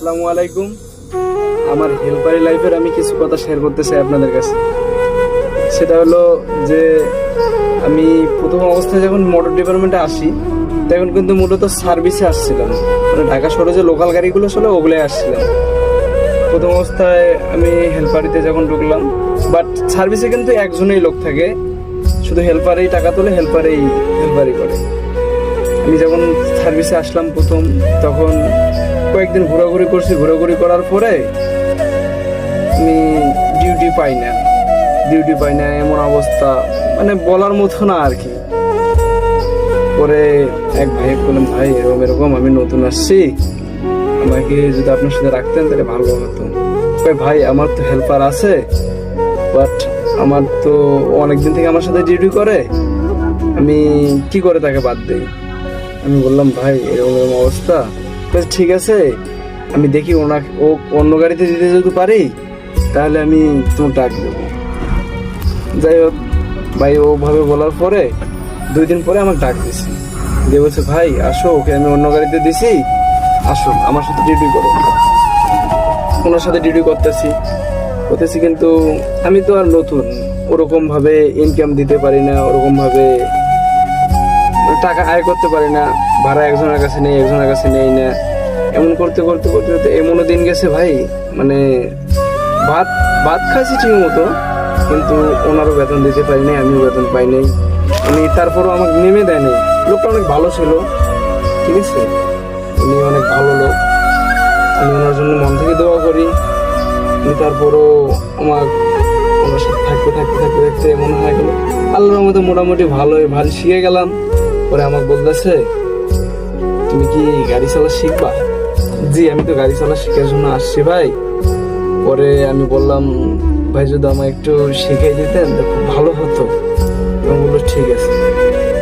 আসসালামু আলাইকুম। আমার হেল্পারি লাইফের আমি কিছু কথা শেয়ার করতে চাই আপনাদের কাছে। সেটা হলো যে আমি প্রথম অবস্থায় যখন মোটর ডিপার্টমেন্টে আসি তখন কিন্তু মূলত সার্ভিসে আসছিলাম, মানে ঢাকা শহরে যে লোকাল গাড়িগুলো ছিল ওগুলোই আসছিলাম। প্রথম অবস্থায় আমি হেল্পারিতে যখন ঢুকলাম, বাট সার্ভিসে কিন্তু একজনেই লোক থাকে, শুধু হেল্পারেই টাকা তোলে, হেল্পারি করে। আমি যখন সার্ভিসে আসলাম প্রথম, তখন কয়েকদিন ঘোরাঘুরি করছি। ঘোরাঘুরি করার পরে আমি ডিউটি পাই না এমন অবস্থা, মানে বলার মতো না আর কি। পরে এক ভাই বললাম, ভাই এরকম এরকম আমি নতুন আসছি, আমাকে যদি আপনার সাথে রাখতেন তাহলে ভালো হতো। ভাই আমার তো হেল্পার আছে, বাট আমার তো অনেকদিন থেকে আমার সাথে ডিউটি করে, আমি কি করে তাকে বাদ দিই। আমি বললাম, ভাই এরকম অবস্থা। ঠিক আছে, আমি দেখি ও অন্য গাড়িতে দিতে যদি পারি তাহলে আমি তোমাকে ডাক দেবো। যাই হোক, ভাই ওভাবে বলার পরে 2 দিন পরে আমাকে ডাক দিছি, দিয়ে বলছে, ভাই আসো, ওকে আমি অন্য গাড়িতে দিছি, আসো আমার সাথে ডিউটি করো। ওনার সাথে ডিউটি করতেছি, কিন্তু আমি তো আর নতুন, ওরকম ভাবে ইনকাম দিতে পারি না, ওরকম ভাবে টাকা আয় করতে পারি না, ভাড়া একজনের কাছে নেই না। এমন করতে এমনও দিন গেছে ভাই, মানে ভাত খাইছি ঠিক মতো, কিন্তু ওনারও বেতন দিতে পারি নাই, আমিও বেতন পাই নাই। উনি তারপরও আমাকে নেমে দেয় নাই। লোকটা অনেক ভালো ছিল, ঠিক আছে, উনি অনেক ভালো লোক, আমি ওনার জন্য মন থেকে দোয়া করি। কিন্তু তারপরও ওনার সাথে থাকতে মনে হয় গেল আল্লাহর মতো মোটামুটি ভালো শিখে গেলাম। পরে আমাকে বলতেছে, তুমি কি গাড়ি চালা শিখবা? জি, আমি তো গাড়ি চালা শেখার জন্য আসছি ভাই। পরে আমি বললাম, ভাই যদি আমাকে একটু শিখিয়ে দিতেন তো খুব ভালো হতো। এবং বললো ঠিক আছে।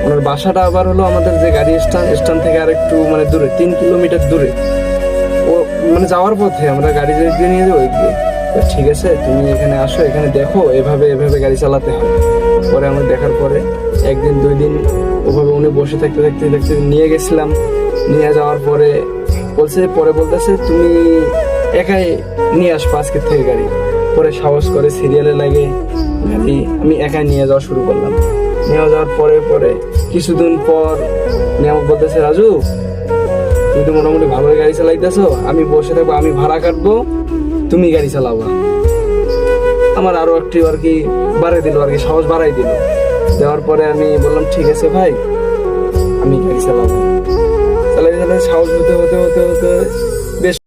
ওনার বাসাটা আবার হলো আমাদের যে গাড়ি স্ট্যান্ড থেকে আর একটু মানে দূরে, 3 কিলোমিটার দূরে। ও মানে যাওয়ার পথে আমরা গাড়ি দিয়ে নিয়ে যাবো দিয়ে। ঠিক আছে, তুমি এখানে আসো, এখানে দেখো এভাবে গাড়ি চালাতে হয়। পরে আমরা দেখার পরে 1 দিন 2 দিন ওভাবে উনি বসে থাকতে নিয়ে গেছিলাম। নিয়ে যাওয়ার পরে বলতেছে তুমি একাই নিয়ে আসবো আজকের থেকে গাড়ি। পরে সাহস করে সিরিয়ালে লাগে গাড়ি আমি একাই নিয়ে যাওয়া শুরু করলাম। নিয়ে যাওয়ার পরে কিছুদিন পর আমাকে বলতেছে, রাজু তুমি তো মোটামুটি ভালোই গাড়ি চালাইতেছো, আমি বসে থাকবো, আমি ভাড়া কাটবো, তুমি গাড়ি চালাবা। আমার আরো একটু আর কি বাড়াই দিল, আর কি সাহস বাড়াই দিল। দেওয়ার পরে আমি বললাম, ঠিক আছে ভাই, আমি গাড়ি চালাবো। সাহস হতে